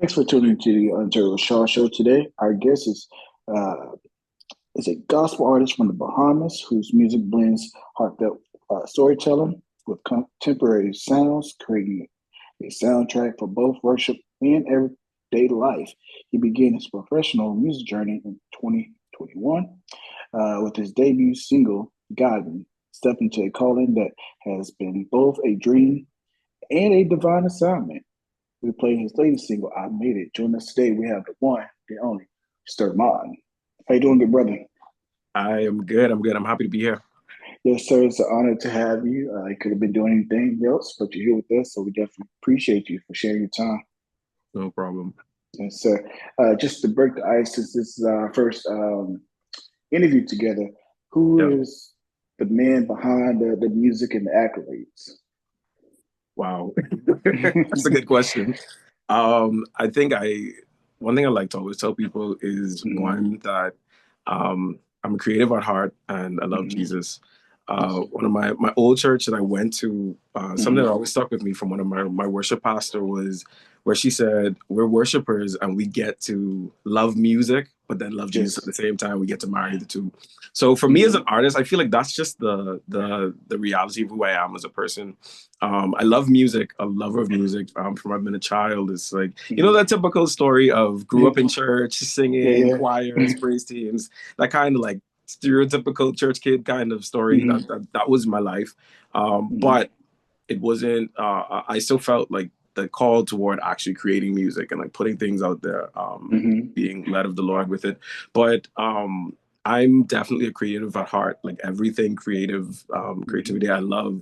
Thanks for tuning to the ReShard show today. Our guest uh, is a gospel artist from the Bahamas whose music blends heartfelt storytelling with contemporary sounds, creating a soundtrack for both worship and everyday life. He began his professional music journey in 2021 with his debut single, "Guide," step into a calling that has been both a dream and a divine assignment. We played his latest single, "I Made It." Joining us today, we have the one, the only, Stermon. How you doing, good brother? I am good. I'm good. I'm happy to be here. Yes, sir. It's an honor to have you. I could have been doing anything else, but you're here with us, so we definitely appreciate you for sharing your time. No problem. Yes, sir. Just to break the ice, since this is our first interview together, Yeah. who is the man behind the music and the accolades? Wow. That's a good question. I think one thing I like to always tell people is Mhm, one that I'm a creative at heart and I love mhm, Jesus. yes, One of my old church that I went to, something that mhm, always stuck with me from one of my worship pastor was where she said, "We're worshipers and we get to love music, but then love Jesus at yes, the same time. We get to marry the two." So for me as an mhm, artist, I feel like that's just the reality of who I am as a person. I love music, a lover of music from I've been a child. It's like, mhm. that typical story of grew up in church, Yeah, singing, yeah. choirs, praise teams, that kind of like stereotypical church kid kind of story. Mhm, That was my life. mhm, But it wasn't, I still felt like the call toward actually creating music and like putting things out there, mhm. being led of the Lord with it. But I'm definitely a creative at heart, like everything creative, Mhm, creativity. I love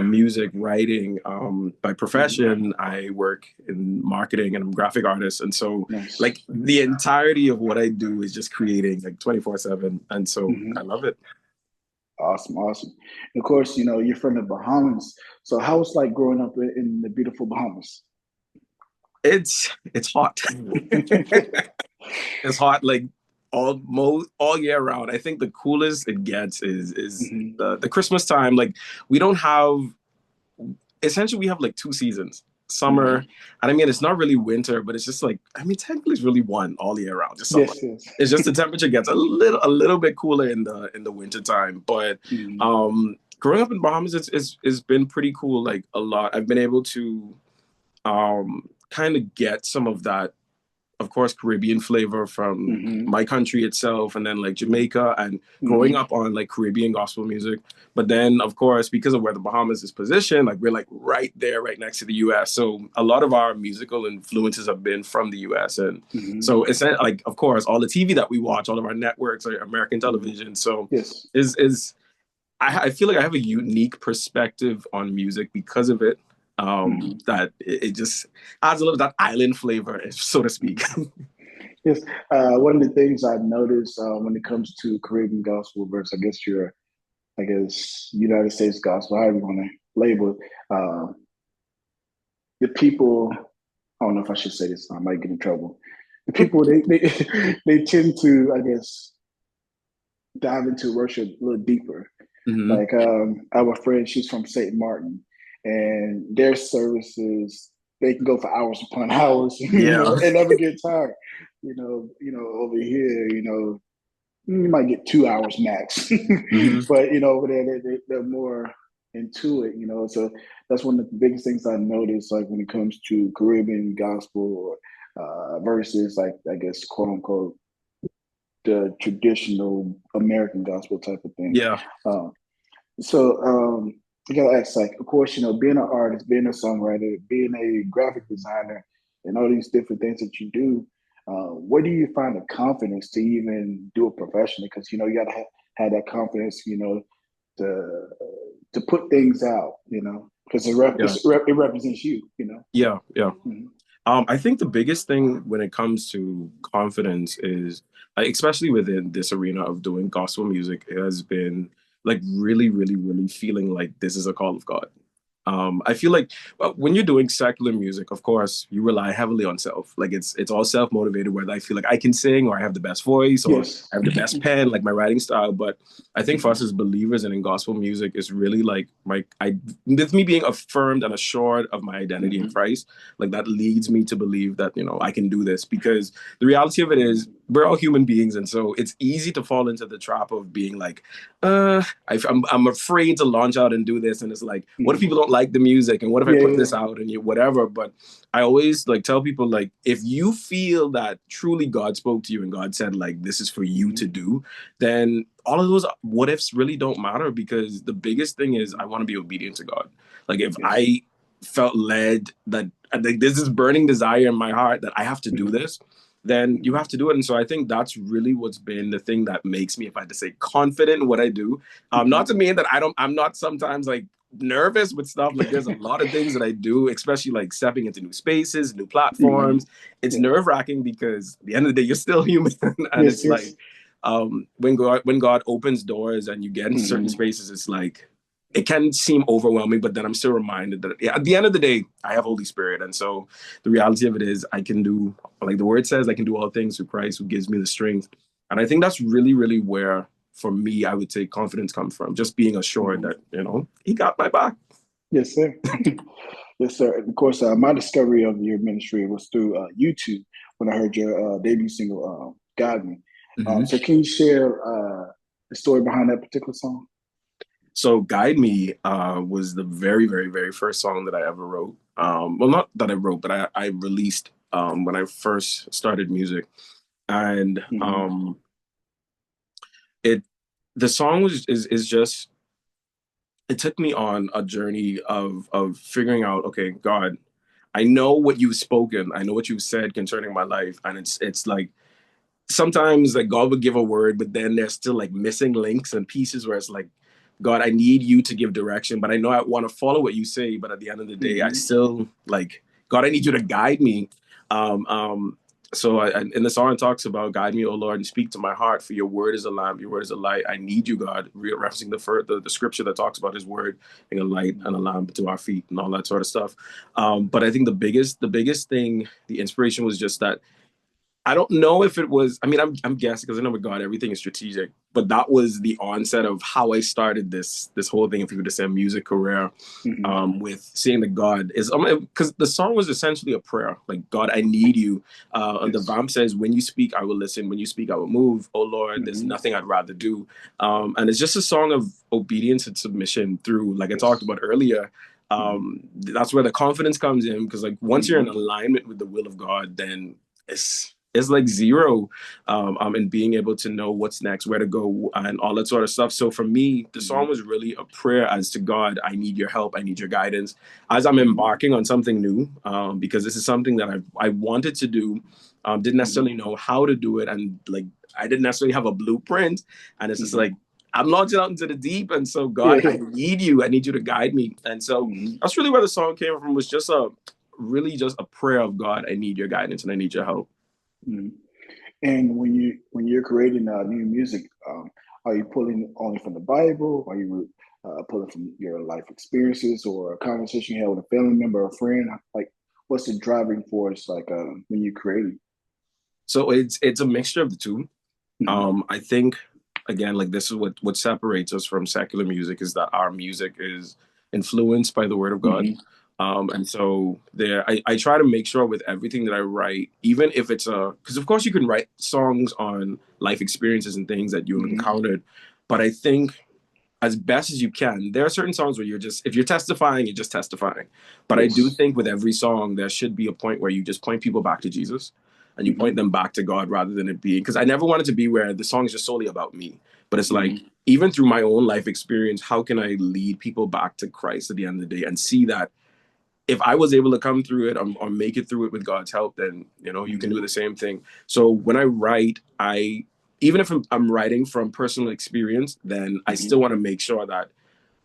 music, writing. By mhm. profession, I work in marketing and I'm a graphic artist. And so, Nice. like, the entirety of what I do is just creating like 24/7. And so I Mhm. love it. Awesome, awesome. And of course, you're from the Bahamas. So how was like growing up in the beautiful Bahamas? It's hot. It's hot like all year round. I think the coolest it gets is Hmm. the Christmas time. Like we don't have essentially we have like two seasons. Summer, Hmm. and I mean it's not really winter, but it's just like I mean technically it's really one all year round, just summer. Yes, yes. It's just the temperature gets a little bit cooler in the winter time. But Hmm. growing up in Bahamas it's been pretty cool. Like a lot. I've been able to kind of get some of that, of course, Caribbean flavor from Hmm. my country itself, and then like Jamaica, and growing Hmm. up on like Caribbean gospel music. But then, of course, because of where the Bahamas is positioned, like we're like right there, right next to the U.S. So a lot of our musical influences have been from the U.S. And Hmm. so it's like, of course, all the TV that we watch, all of our networks are American Hmm. television. So Yes. is I feel like I have a unique perspective on music because of it. Hmm. That it just adds a little of that island flavor, so to speak. Yes. One of the things I've noticed when it comes to Caribbean gospel versus, I guess, United States gospel, however you want to label it, the people, I don't know if I should say this, I might get in trouble. The people, they tend to, I guess, dive into worship a little deeper. Hmm. Like I have a friend, she's from St. Martin, and their services they can go for hours upon hours, Yeah. and never get tired. Over here, you might get 2 hours max, Hmm. but over there they're more into it. So that's one of the biggest things I noticed, like when it comes to Caribbean gospel or versus, like I guess, quote unquote, the traditional American gospel type of thing. Yeah. Um, so you gotta ask, like, of course, being an artist, being a songwriter, being a graphic designer, and all these different things that you do. Where do you find the confidence to even do it professionally? Because you gotta have that confidence, to to put things out, because Yeah. it represents you, Yeah. Yeah. Mhm. I think the biggest thing when it comes to confidence is, especially within this arena of doing gospel music, it has been like really, really, really feeling like this is a call of God. I feel like when you're doing secular music, of course, you rely heavily on self. Like it's all self-motivated, whether I feel like I can sing or I have the best voice or Yes. I have the best pen, like my writing style. But I think for us as believers and in gospel music, it's really like with me being affirmed and assured of my identity in Christ, like that leads me to believe that, I can do this, because the reality of it is we're all human beings. And so it's easy to fall into the trap of being like, I'm afraid to launch out and do this. And it's like, what if people don't like the music? And what if I put this out and whatever? But I always like tell people, like, if you feel that truly God spoke to you and God said, like, this is for you to do, then all of those what ifs really don't matter, because the biggest thing is I want to be obedient to God. Like, if I felt led that like this is burning desire in my heart that I have to do this, then you have to do it. And so I think that's really what's been the thing that makes me, if I had to say, confident in what I do. Not to mean that I'm not sometimes like nervous with stuff. Like, there's a lot of things that I do, especially like stepping into new spaces, new platforms. It's nerve-wracking because at the end of the day, you're still human. And it's like, when God opens doors and you get in certain spaces, it's like, it can seem overwhelming, but then I'm still reminded that at the end of the day, I have Holy Spirit. And so the reality of it is I can do, like the word says, I can do all things through Christ who gives me the strength. And I think that's really, really where, for me, I would say confidence comes from, just being assured that, he got my back. Yes, sir. Yes, sir. And of course, my discovery of your ministry was through YouTube when I heard your debut single, Guide Me. So can you share the story behind that particular song? So Guide Me was the very, very, very first song that I ever wrote. Well, not that I wrote, but I released when I first started music. And the song is just, it took me on a journey of figuring out, okay, God, I know what you've spoken. I know what you've said concerning my life. And it's like, sometimes like God would give a word, but then there's still like missing links and pieces where it's like, God, I need you to give direction, but I know I want to follow what you say. But at the end of the day, I still like, God, I need you to guide me. So in the song, it talks about, guide me, O Lord, and speak to my heart, for your word is a lamp, your word is a light. I need you, God, referencing the scripture that talks about his word being a light and a lamp to our feet and all that sort of stuff. But I think the biggest thing, the inspiration was just that, I don't know if it was, I mean, I'm guessing, because I know with God, everything is strategic, but that was the onset of how I started this whole thing, if you were to say, music career, with saying that God is, because the song was essentially a prayer, like, God, I need you. And the vamp says, when you speak, I will listen. When you speak, I will move. Oh Lord, there's nothing I'd rather do. And it's just a song of obedience and submission through, like I talked about earlier. That's where the confidence comes in, because like once you're in alignment with the will of God, then it's like zero and being able to know what's next, where to go, and all that sort of stuff. So for me, the song was really a prayer as to, God, I need your help, I need your guidance as I'm embarking on something new, because this is something that I wanted to do, didn't necessarily know how to do it, and like I didn't necessarily have a blueprint, and it's just like, I'm launching out into the deep, and so God, I need you to guide me. And so that's really where the song came from, was just really just a prayer of, God, I need your guidance and I need your help. And when you're creating new music, are you pulling only from the Bible? Are you pulling from your life experiences or a conversation you had with a family member or a friend? Like, what's the driving force like when you're creating? So it's a mixture of the two. I think, again, like this is what separates us from secular music, is that our music is influenced by the word of God. And so I try to make sure with everything that I write, even if it's because of course you can write songs on life experiences and things that you've encountered, but I think as best as you can, there are certain songs where if you're testifying, you're just testifying. But I do think with every song, there should be a point where you just point people back to Jesus and you point them back to God, rather than it being, because I never wanted to be where the song is just solely about me. But it's like, even through my own life experience, how can I lead people back to Christ at the end of the day and see that if I was able to come through it or make it through it with God's help, then, you can do the same thing. So when I write, even if I'm writing from personal experience, then I still want to make sure that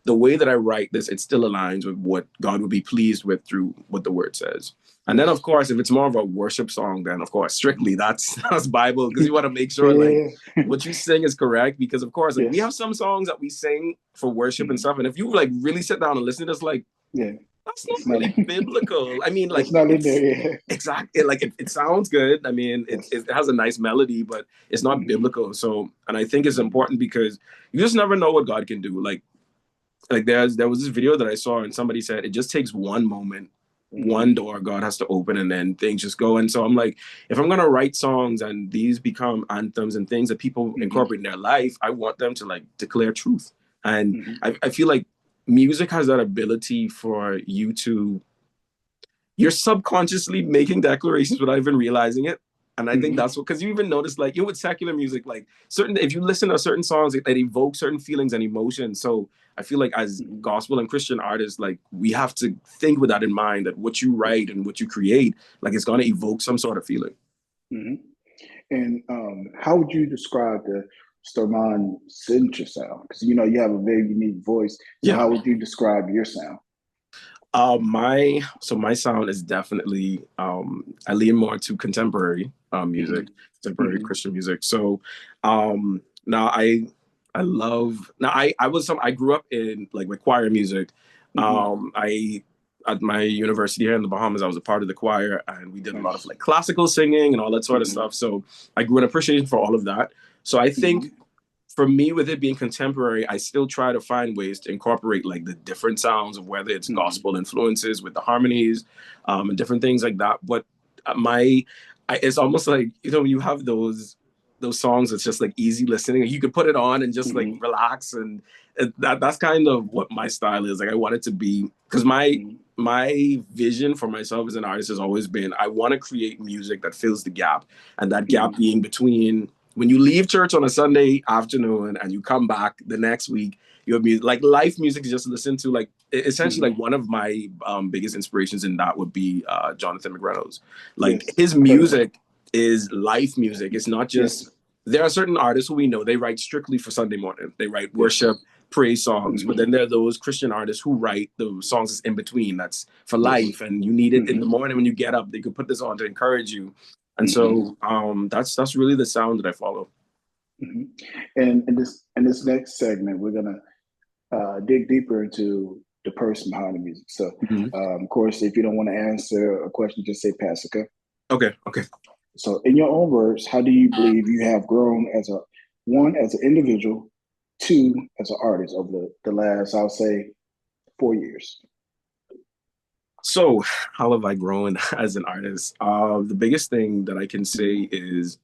the way that I write this, it still aligns with what God would be pleased with through what the word says. And then, of course, if it's more of a worship song, then, of course, strictly that's Bible, because you want to make sure like what you sing is correct. Because, of course, like we have some songs that we sing for worship and stuff. And if you like really sit down and listen to this, like, Yeah, That's not it's not. really biblical. I mean, like It's not in it's there. Yeah. exactly like it sounds good. I mean, Yes. it has a nice melody, but it's not Mm-hmm. biblical. So, and I think it's Mm-hmm. important because you just never know what God can do. Like there was this video that I saw, and somebody said it just takes one moment, Mm-hmm. one door God has to open, and then things just go. And so I'm like, if I'm gonna write songs and these become anthems and things that people Mm-hmm. incorporate in their life, I want them to like declare truth. And Mm-hmm. I feel like music has that ability for you to you're subconsciously making declarations without even realizing it. And I think Mm-hmm. that's what, because you even notice, like, with secular music, like, certain, if you listen to certain songs, it evoke certain feelings and emotions. So I feel like as Mm-hmm. gospel and Christian artists, like, we have to think with that in mind that what you write and what you create, like, it's going to evoke some sort of feeling. Mm-hmm. And how would you describe the Stermon signature sound? Because you have a very unique voice. So Yeah. how would you describe your sound? My sound is definitely I lean more to contemporary music, contemporary Mm-hmm. Christian music. So now I love now I grew up in like with choir music. Mm-hmm. I at my university here in the Bahamas, I was a part of the choir and we did a lot of Nice. like classical singing and all that sort of Mm-hmm. stuff. So I grew an appreciation for all of that. So I think Mm-hmm. for me, with it being contemporary, I still try to find ways to incorporate like the different sounds of whether it's Mm-hmm. gospel influences with the harmonies, and different things like that. But it's almost like when you have those songs, it's just like easy listening. You could put it on and just like Mm-hmm. relax, and that's kind of what my style is. Like I want it to be because my vision for myself as an artist has always been I want to create music that fills the gap, and that gap Mm-hmm. being between when you leave church on a Sunday afternoon and you come back the next week, you have music like life music to just listen to. Like essentially, Mm-hmm. like one of my biggest inspirations in that would be Jonathan McReynolds. Like Yes. his Incredible. music is life music. It's not just Yes. there are certain artists who we know they write strictly for Sunday morning. They write Yes. worship, praise songs, but Mm-hmm. then there are those Christian artists who write the songs that's in between. That's for Yes. life, and you need it in the Mm-hmm. morning when you get up. They could put this on to encourage you, and Mm-hmm. so that's really the sound that I follow. Mm-hmm. And in this next segment, we're gonna dig deeper into the person behind the music. So, Mhm. of course, if you don't want to answer a question, just say pass. Okay. Okay, okay. So, in your own words, how do you believe you have grown as an individual, two, as an artist over the last, I'll say, 4 years? So how have I grown as an artist? The biggest thing that I can say is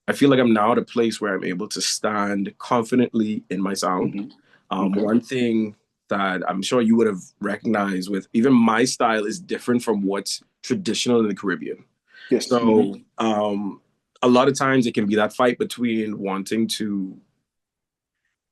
I feel like I'm now at a place where I'm able to stand confidently in my sound. Okay. One thing that I'm sure you would have recognized with even my style is different from what's traditional in the Caribbean. Yes. So a lot of times it can be that fight between wanting to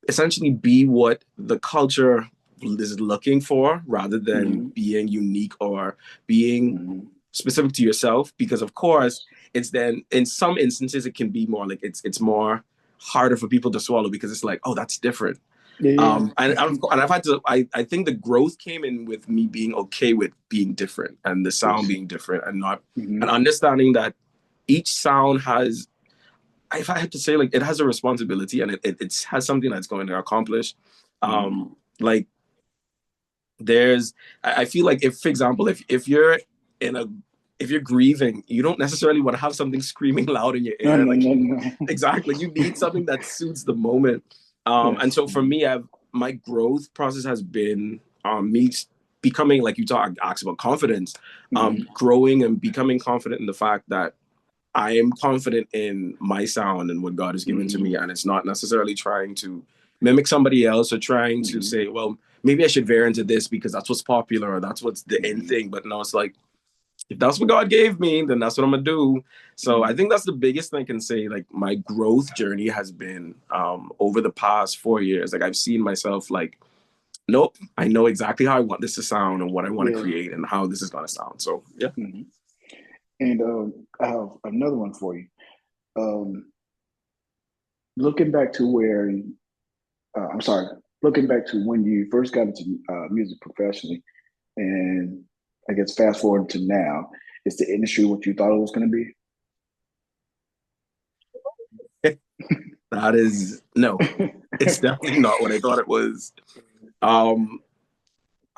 essentially be what the culture is looking for rather than Hmm. being unique or being Hmm. specific to yourself, because of course it's then in some instances it can be more like it's more harder for people to swallow because it's like, oh, that's different. Yeah. Yeah. And I've had to I think the growth came in with me being okay with being different and the sound Yes. being different and not and Hmm. understanding that each sound has, if I had to say, like it has a responsibility and it has something that's going to accomplish. Hmm. Like there's I feel like if, for example, if you're in a if you're grieving, you don't necessarily want to have something screaming loud in your No. ear. No. Like No. No. exactly, you need something that suits the moment. And Yes. so for me, I've my growth process has been me becoming, like you asked about confidence, Hmm. growing and becoming confident in the fact that I am confident in my sound and what God has given to Hmm. me, and it's not necessarily trying to mimic somebody else or trying to Hmm. say, well, maybe I should veer into this because that's what's popular or that's what's the in Hmm. thing. But no, it's like if that's what God gave me, then that's what I'm gonna do. So I Hmm. think that's the biggest thing I can say. Like my growth journey has been over the past 4 years. Like I've seen myself like, nope, I know exactly how I want this to sound and what I want to Yeah. create and how this is gonna sound. So yeah. Hmm. And I have another one for you. Um, looking back to where, I'm sorry, looking back to when you first got into music professionally, and I guess fast forward to now, is the industry what you thought it was going to That is no, be? it's definitely not what I thought it was. Um,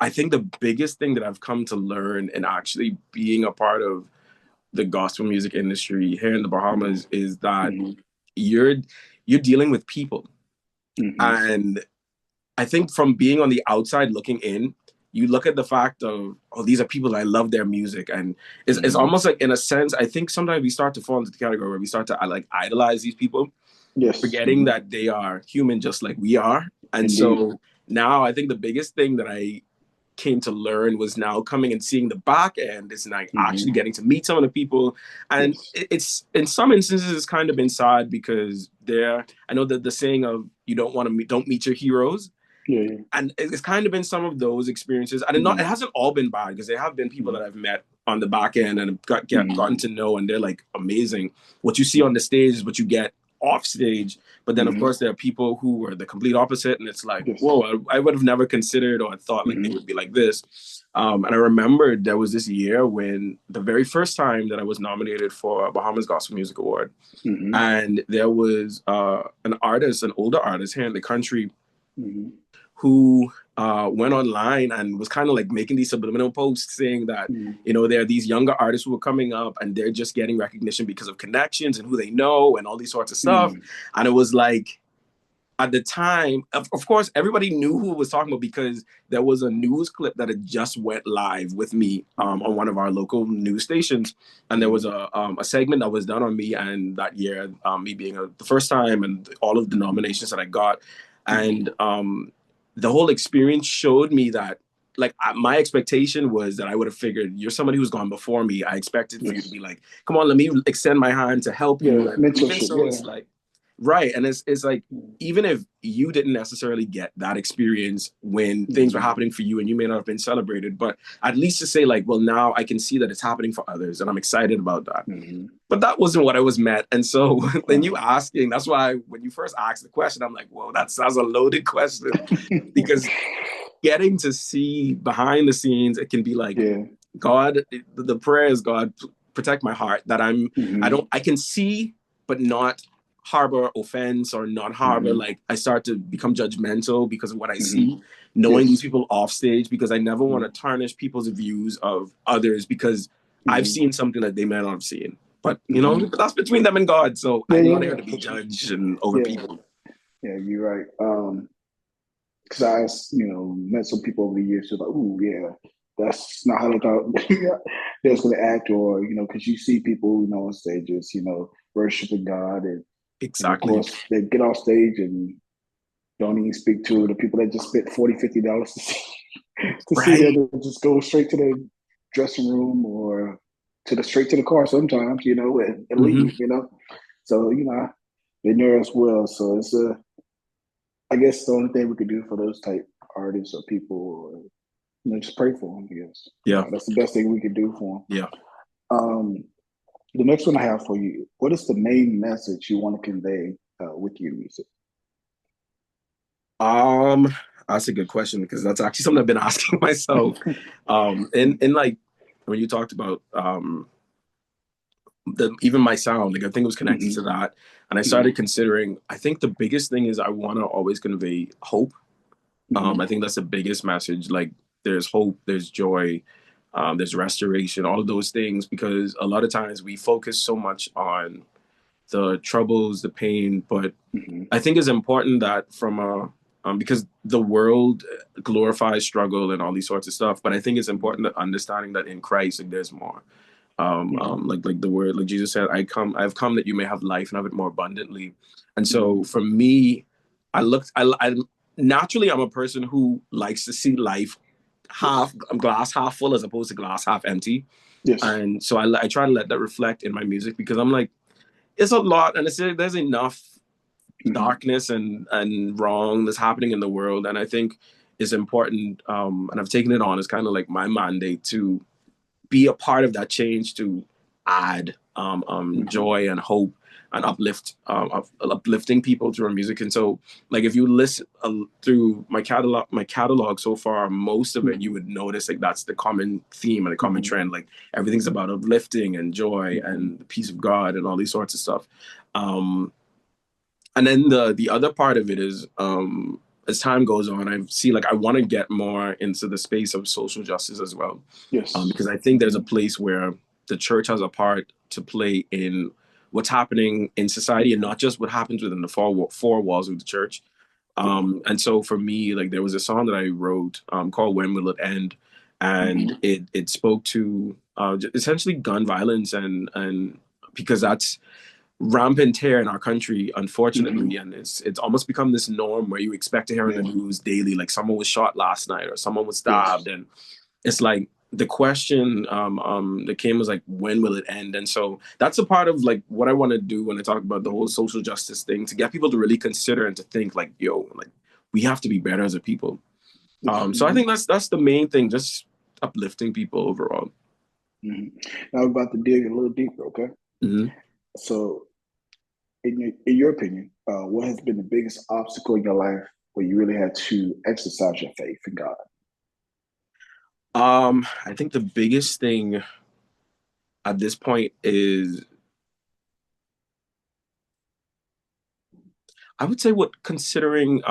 I think the biggest thing that I've come to learn in actually being a part of the gospel music industry here in the Bahamas is that Mm-hmm. you're you're dealing with people. Mm-hmm. And I think from being on the outside looking in, you look at the fact of, oh, these are people, I love their music. And it's Mm-hmm. almost like, in a sense, I think sometimes we start to fall into the category where we start to like idolize these people, Yes. forgetting Mm-hmm. that they are human just like we are. And Indeed. so now I think the biggest thing that I came to learn was now coming and seeing the back end is like Mm-hmm. actually getting to meet some of the people. And Yes. it's, in some instances, it's kind of been sad because there, I know that the saying of you don't want to meet, don't meet your heroes. Yeah. Yeah. And it's kind of been some of those experiences. And Mm-hmm. it hasn't all been bad, because there have been people that I've met on the back end and Mm-hmm. gotten to know, and they're like amazing. What you see on the stage is what you get off stage. But then, of Mm-hmm. course, there are people who are the complete opposite, and it's like, Yes. whoa, I would have never considered or thought like they Mm-hmm. would be like this. And I remember there was this year when the very first time that I was nominated for a Bahamas Gospel Music Award, Mm-hmm. and there was an artist, an older artist here in the country, Mm-hmm. who went online and was kind of like making these subliminal posts saying that, Mm-hmm. you know, there are these younger artists who are coming up and they're just getting recognition because of connections and who they know and all these sorts of stuff. And it was like, at the time, of course, everybody knew who it was talking about because there was a news clip that had just went live with me on one of our local news stations, and there was a segment that was done on me, and that year, me being the first time, and all of the nominations that I got, and the whole experience showed me that, like, my expectation was that I would have figured, you're somebody who's gone before me. I expected for you to Yes. be like, come on, let me extend my hand to help Yeah. you. And even Mentorship. so, Yeah. it's like, right. And it's like, Mm-hmm. even if you didn't necessarily get that experience when things were happening for you and you may not have been celebrated, but at least to say like, well, now I can see that it's happening for others and I'm excited about that. Mm-hmm. But that wasn't what I was met. And so then you Wow. asking, that's why when you first asked the question, I'm like, whoa, that's a loaded question. Because getting to see behind the scenes, it can be like, Yeah. God, the prayer is, God, protect my heart, that Mm-hmm. I can see, but not harbor offense, or not harbor, Mm-hmm. like, I start to become judgmental because of what I Mm-hmm. see, knowing these Yes. people off stage, because I never want to Mm-hmm. tarnish people's views of others because I've Mm-hmm. seen something that they may not have seen. But, you know, Mm-hmm. that's between them and God. So Yeah. I'm Yeah. not here Yeah. to be For sure. judged and over Yeah. people. Yeah. You're right. Because I, met some people over the years who are like, "Ooh, yeah, that's not how they thought they was going to act," or because you see people, on stages, worshiping God, and of Exactly. course they get off stage and don't even speak to the people that just spent $40, $50 to see Right. them. They just go straight to the dressing room or straight to the car sometimes, and Mm-hmm. leave. So they're there as well. So it's I guess the only thing we could do for those type artists or people, just pray for them. I guess Yeah. that's the best thing we could do for Yeah. them. The next one I have for you: what is the main message you want to convey with your music? That's a good question, because that's actually something I've been asking myself. And like, when you talked about even my sound, like, I think it was connected Mm-hmm. to that. And I Mm-hmm. started considering, I think the biggest thing is I want to always convey hope. Mm-hmm. I think that's the biggest message. Like, there's hope, there's joy, there's restoration, all of those things, because a lot of times we focus so much on the troubles, the pain, but Mm-hmm. I think it's important that because the world glorifies struggle and all these sorts of stuff, but I think it's important that understanding that in Christ, like, there's more. Like the word, like Jesus said, I've come that you may have life and have it more abundantly. And so for me, I naturally, I'm a person who likes to see life Yes. glass half full as opposed to glass half empty. Yes. And so I try to let that reflect in my music, because I'm like, it's a lot, and there's enough Mm-hmm. darkness and wrong that's happening in the world, and I think it's important, and I've taken it on as kind of like my mandate to be a part of that change, to add Mm-hmm. joy and hope and uplifting people through our music. And so, like, if you listen through my catalog so far, most of it, you would notice, like, that's the common theme and the common Mm-hmm. trend. Like, everything's about uplifting and joy Mm-hmm. and the peace of God and all these sorts of stuff. And then the other part of it is, as time goes on, I see like I want to get more into the space of social justice as well, Yes. because I think there's a place where the church has a part to play in what's happening in society, and not just what happens within the four walls of the church. And so for me, like there was a song that I wrote called "When Will It End," and it spoke to essentially gun violence, and because that's rampant here in our country, unfortunately, and it's almost become this norm where you expect to hear on the news daily, like someone was shot last night or someone was stabbed, and it's like the question that came was like, when will it end? And so that's a part of like what I want to do when I talk about the whole social justice thing, to get people to really consider and to think like, yo, like we have to be better as a people. So I think that's the main thing, just uplifting people overall. Now we're about to dig a little deeper, okay? Mm-hmm. So, in your opinion, what has been the biggest obstacle in your life where you really had to exercise your faith in God? I think the biggest thing at this point is, I would say, what considering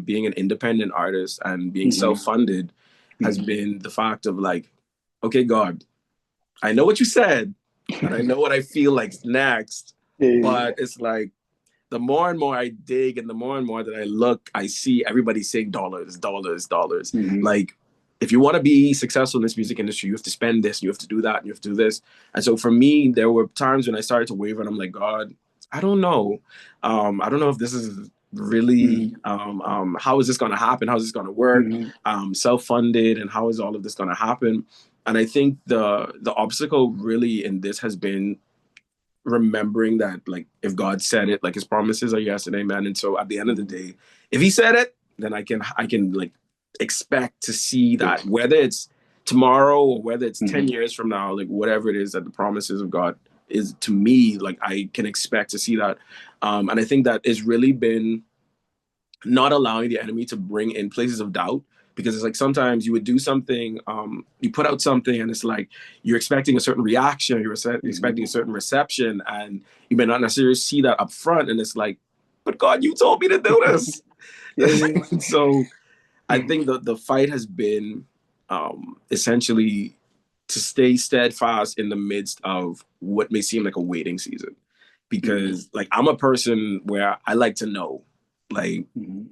being an independent artist and being self-funded has been the fact of like, okay, God, I know what you said and I know what I feel like next, but it's like the more and more I dig and the more and more that I look, I see everybody saying dollars, dollars, dollars. Like, if you want to be successful in this music industry, you have to spend this, you have to do that, and you have to do this. And so for me, there were times when I started to waver, and I'm like, God, I don't know. I don't know if this is really how is this going to happen? How is this going to work? Self-funded, and how is all of this going to happen? And I think the obstacle really in this has been remembering that, like, if God said it, like his promises are yes and amen. And so at the end of the day, if he said it, then I can like expect to see that, whether it's tomorrow or whether it's 10 years from now, like whatever it is that the promises of God is to me, like I can expect to see that. And I think that it's really been not allowing the enemy to bring in places of doubt, because it's like sometimes you would do something, you put out something, and it's like you're expecting a certain reaction, you're expecting a certain reception, and you may not necessarily see that up front, and it's like, but God, you told me to do this. So I think the fight has been essentially to stay steadfast in the midst of what may seem like a waiting season, because like I'm a person where I like to know, like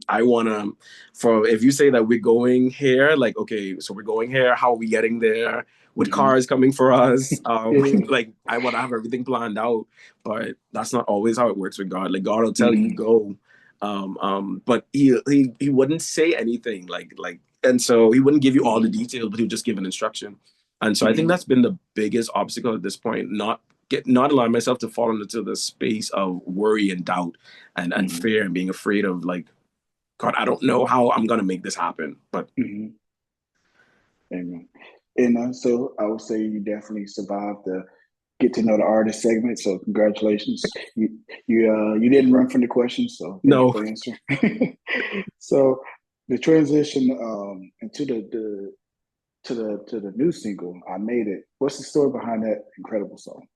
I want to, for if you say that we're going here, like, okay, so we're going here, how are we getting there, what car is coming for us, like I want to have everything planned out, but that's not always how it works with God. Like God will tell you go, but he wouldn't say anything, like and so he wouldn't give you all the details, but he would just give an instruction. And so I think that's been the biggest obstacle at this point, not allowing myself to fall into the space of worry and doubt and fear and being afraid of like, God, I don't know how I'm gonna make this happen. But Amen. And so I would say you definitely survived the get to know the artist segment. So congratulations. You didn't run from the question, so thank you no. for answering. So the transition into the new single, I Made It. What's the story behind that incredible song?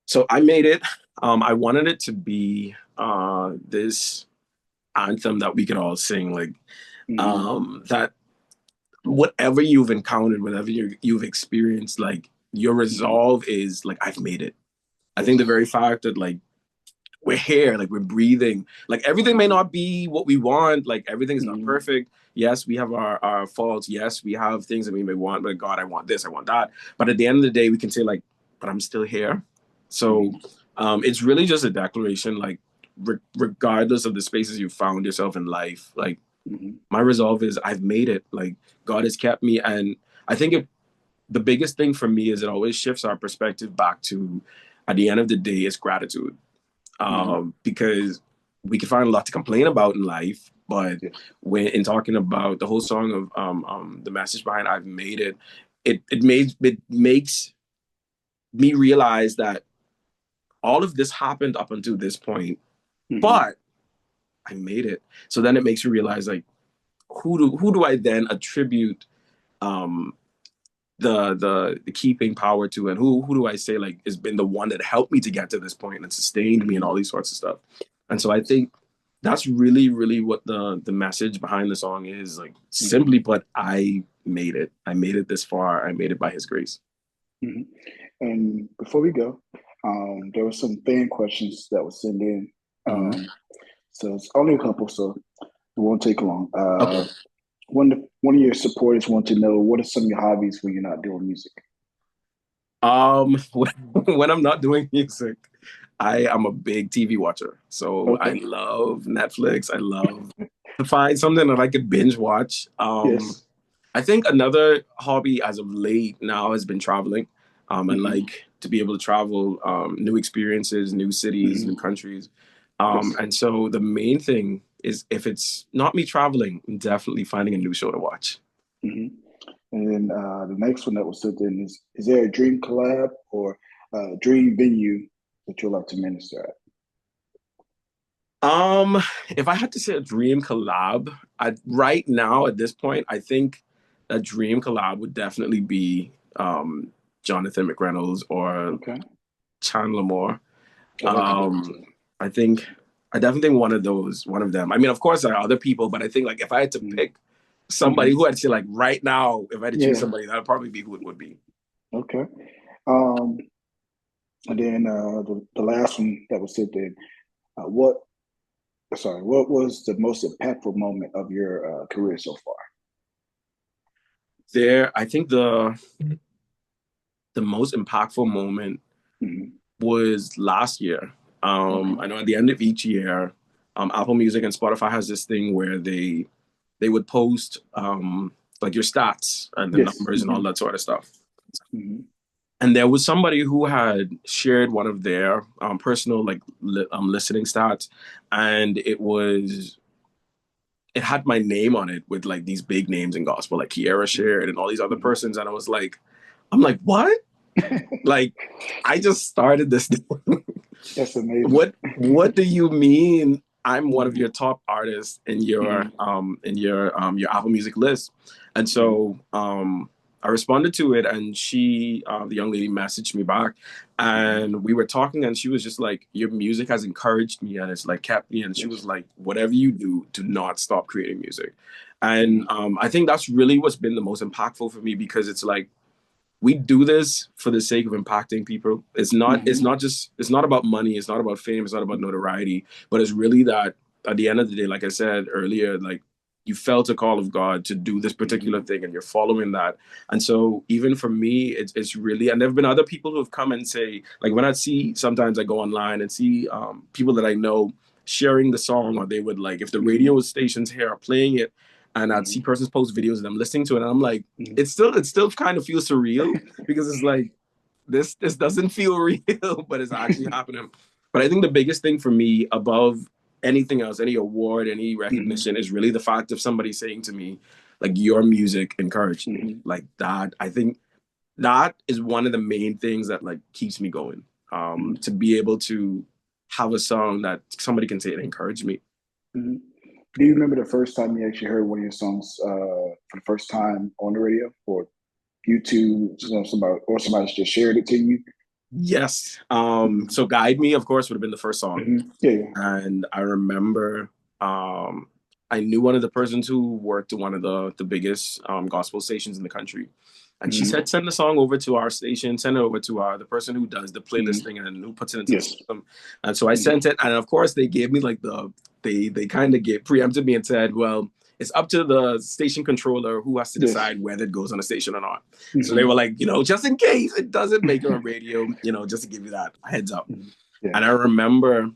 So I Made It. I wanted it to be this anthem that we could all sing, like that whatever you've encountered, whatever you've experienced, like your resolve is like, I've made it. I think the very fact that like we're here, like we're breathing, like everything may not be what we want, like everything is not perfect. Yes, we have our faults. Yes, we have things that we may want, but God, I want this, I want that. But at the end of the day, we can say like, but I'm still here. So it's really just a declaration, like regardless of the spaces you found yourself in life, like my resolve is I've made it. Like God has kept me. And I think the biggest thing for me is it always shifts our perspective back to, at the end of the day, it's gratitude. Because we can find a lot to complain about in life, but when in talking about the whole song of the message behind I've Made It, it makes me realize that all of this happened up until this point, but I made it. So then it makes you realize like, who do I then attribute um the keeping power to, and who do I say like has been the one that helped me to get to this point and sustained me and all these sorts of stuff. And so I think that's really what the message behind the song is. Like, simply put, I made it. I made it this far. I made it by His grace. Mhm. And before we go, there were some fan questions that was sent in. Mhm. So it's only a couple, so it won't take long. Okay. One of your supporters want to know, what are some of your hobbies when you're not doing music? When I'm not doing music, I am a big TV watcher. So I Okay. love Netflix. I love to find something that I could binge watch. Yes. I think another hobby as of late now has been traveling. And Hmm. like to be able to travel, new experiences, new cities, new Hmm. countries. Yes. And so the main thing is, if it's not me traveling, definitely finding a new show to watch. Hmm. And then the next one that was sent in is there a dream collab or dream venue that you'd like to minister at? Um, if I had to say a dream collab, right now at this point, I think a dream collab would definitely be Jonathan McReynolds or Okay. Chandler Moore. Oh, that'd be dope too. Um, I think I definitely think one of them. I mean, of course there are other people, but I think like if I had to Hmm. pick somebody Hmm. who I'd say like right now, if I had to choose Yeah. somebody, that would probably be who it would be. Okay. Um, and then the last one that was sent in, what what was the most impactful moment of your career so far? I think the most impactful moment Hmm. was last year. Okay. I know at the end of each year, Apple Music and Spotify has this thing where they would post like your stats and the Yes. numbers and all that sort of stuff. Hmm. And there was somebody who had shared one of their personal listening stats, and it had my name on it with like these big names in gospel, like Kiera shared and all these other Hmm. persons, and I'm like, what? Like, I just started this. That's amazing. What do you mean I'm one of Hmm. your top artists Hmm. in your Apple Music list? And Hmm. so I responded to it, and she the young lady messaged me back, Hmm. and we were talking, and she was just like, your music has encouraged me, and it's like kept me, and she was Yes. like, whatever you do not stop creating music. And Hmm. I think that's really what's been the most impactful for me, because it's like we do this for the sake of impacting people. Hmm. It's not about money, it's not about fame, it's not about notoriety, but it's really that at the end of the day, like I said earlier, like you felt a call of God to do this particular Hmm. thing and you're following that. And so even for me, it's really, and there have been other people who have come and say, like when I see, sometimes I go online and see people that I know sharing the song, or they would like, if the Hmm. radio stations here are playing it, and I'd see Hmm. persons post videos and I'm listening to it, and I'm like, Hmm. it still kind of feels surreal, because it's like this doesn't feel real, but it's actually happening. But I think the biggest thing for me, above anything else, any award, any Hmm. recognition, is really the fact of somebody saying to me, like, your music encouraged me. Hmm. Like that, I think that is one of the main things that like keeps me going. To be able to have a song that somebody can say it encouraged me. Hmm. Do you remember the first time you actually heard one of your songs for the first time on the radio or YouTube? Somebody just shared it to you. Yes. Hmm. So Guide Me, of course, would have been the first song. Hmm. Yeah. Yeah. And I remember um, I knew one of the persons who worked at one of the biggest gospel stations in the country. And she Hmm. said, send the song over to our station, send it over to the person who does the Hmm. playlist thing and who puts it into the Yes. system. And so I Hmm. sent it. And of course, they gave me like they kind of preempted me and said, well, it's up to the station controller who has to Yes. decide whether it goes on the station or not. So they Hmm. were like, just in case it doesn't make it on radio, just to give you that heads up. Hmm. Yeah. And I remember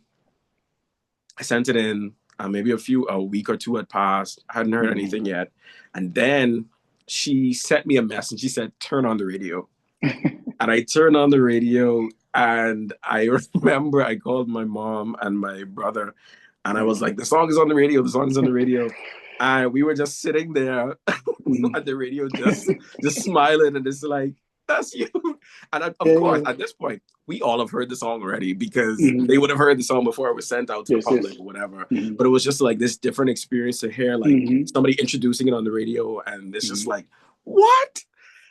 I sent it in. Maybe a week or two had passed. I hadn't heard Hmm. anything yet, and then she sent me a message. She said, "Turn on the radio," and I turned on the radio. And I remember I called my mom and my brother, and I was like, "The song is on the radio. The song is on the radio." And we were just sitting there Hmm. at the radio, just smiling, and it's like, that's you. And of Yeah. course, Yeah. at this point, we all have heard the song already, because they Hmm. would have heard the song before it was sent out to the Yes. Yes. public or whatever. Hmm. But it was just like this different experience to hear like Hmm. somebody introducing it on the radio, and it's just Hmm. like, what?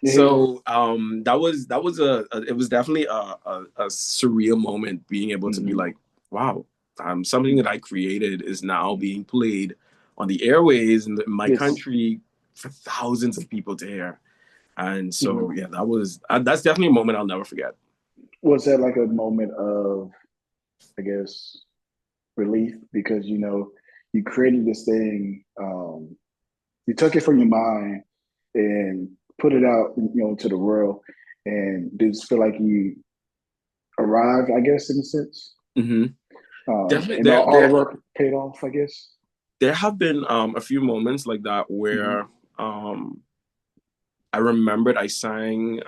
Yeah. So it was definitely a surreal moment, being able to be Hmm. like, wow, something that I created is now being played on the airways in my Yes. country for thousands of people to hear. And so, Mhm. yeah, that's definitely a moment I'll never forget. Was that like a moment of, I guess, relief because you created this thing, you took it from your mind and put it out, to the world, and did you feel like you arrived, I guess, in a sense, Hmm. Definitely, and all the work paid off, I guess. there have been a few moments like that Hmm. where um, I remembered I sang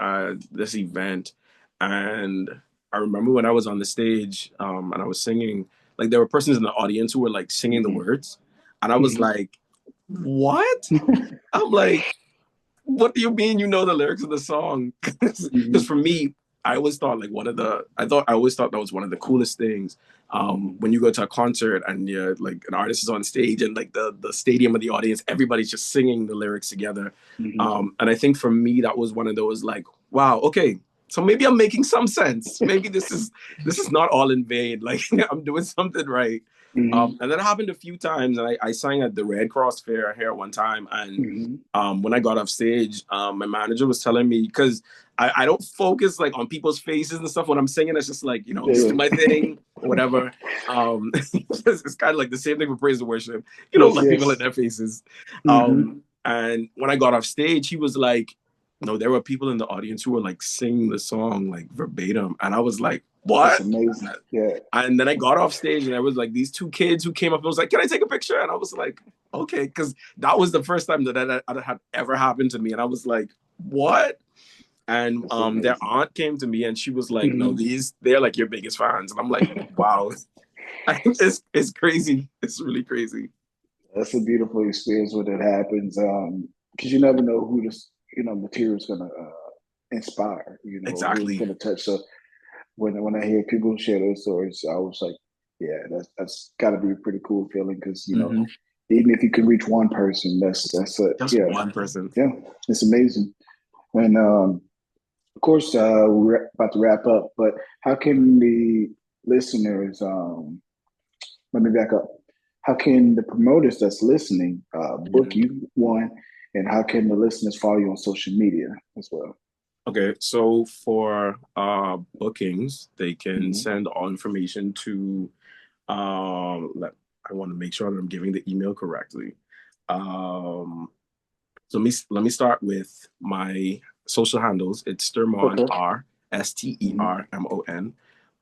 this event, and I remember when I was on the stage and I was singing, like there were persons in the audience who were like singing the Hmm. words, and I was Hmm. like, "What?" I'm like, "What do you mean you know the lyrics of the song?" Because Hmm. for me, I always thought that was one of the coolest things. Hmm. When you go to a concert and you're like an artist is on stage and like the stadium of the audience, everybody's just singing the lyrics together. Hmm. And I think for me, that was one of those like, wow, okay, so maybe I'm making some sense. Maybe this is not all in vain. Like I'm doing something right. Hmm. And that happened a few times. And I sang at the Red Cross Fair here one time. And Hmm. when I got off stage, my manager was telling me, because I don't focus like on people's faces and stuff when I'm singing. It's just like, just Yeah. do my thing or whatever. It's kind of like the same thing with praise and worship. You don't Yes. let people in Yes. their faces. Hmm. And when I got off stage, he was like, no, there were people in the audience who were like singing the song like verbatim. And I was like, That's what? amazing. Yeah. And then I got off stage and there was like these two kids who came up and was like, can I take a picture? And I was like, okay. Because that was the first time that had ever happened to me. And I was like, what? And That's their amazing. aunt came to me and she was like, no, Hmm. they're like your biggest fans. And I'm like, wow. It's crazy. It's really crazy. That's a beautiful experience when it happens, because you never know who this material is going to inspire, who it's Exactly. going to touch. So when I hear people share those stories, I was like, yeah, that's got to be a pretty cool feeling because Hmm. even if you can reach one person, that's a Just yeah, one person. yeah, it's amazing. And of course, we're about to wrap up, but how can the listeners, let me back up. How can the promoters that's listening book Mhm. you, one, and how can the listeners follow you on social media as well? Okay, so for bookings, they can Hmm. send all information to let I want to make sure that I'm giving the email correctly. Um, so let me start with my social handles. It's Stermon Okay. Hmm. Stermon.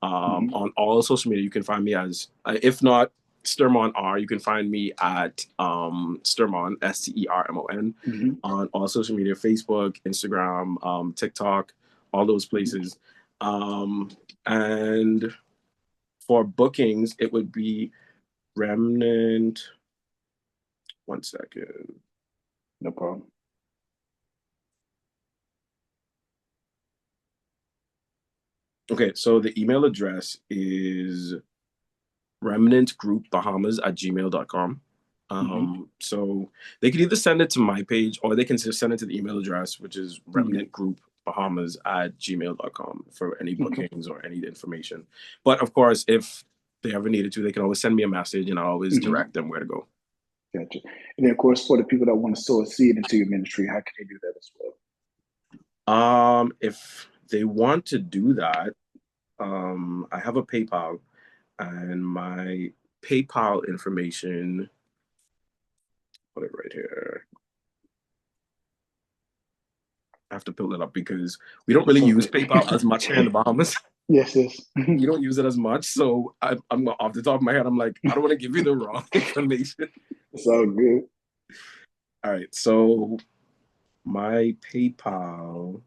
Hmm. On all social media, you can find me as if not Stermon R, you can find me at Stermon Stermon Hmm. on all social media: Facebook, Instagram, TikTok, all those places. Um, and for bookings, it would be Remnant. One second. No problem. Okay, so the email address is remnantgroupbahamas at gmail.com. Hmm. So they could either send it to my page or they can just send it to the email address, which is Hmm. remnantgroupbahamas at gmail.com for any Okay. bookings or any information. But of course, if they ever needed to, they can always send me a message and I'll always Hmm. direct them where to go. Gotcha. And then, of course, for the people that want to sow a seed into your ministry, how can they do that as well? If they want to do that, I have a PayPal and my PayPal information, put it right here. I have to pull it up because we don't really It's use okay. PayPal as much here in the Bahamas. Yes, yes. We don't use it as much. So I'm off the top of my head, I'm like, I don't want to give you the wrong information. It's all good. All right. So my PayPal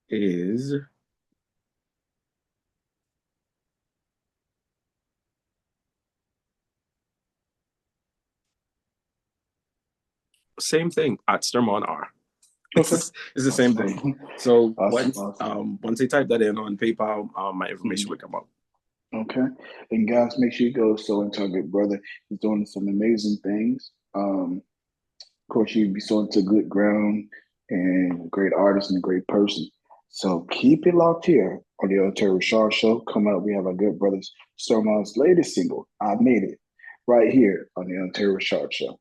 is same thing at Stermon R. Okay. It's the same Awesome. thing. Awesome. So Awesome. Awesome. once they type that in on PayPal, my information Mhm. would come up. Okay. And guys, make sure you go so into our good brother. He's doing some amazing things. Of course, you'd be sowing to good ground and a great artist and a great person. So keep it locked here on the ReShard Show. Coming up, we have our good brothers Stermon's latest single, I Made It, right here on the ReShard Show.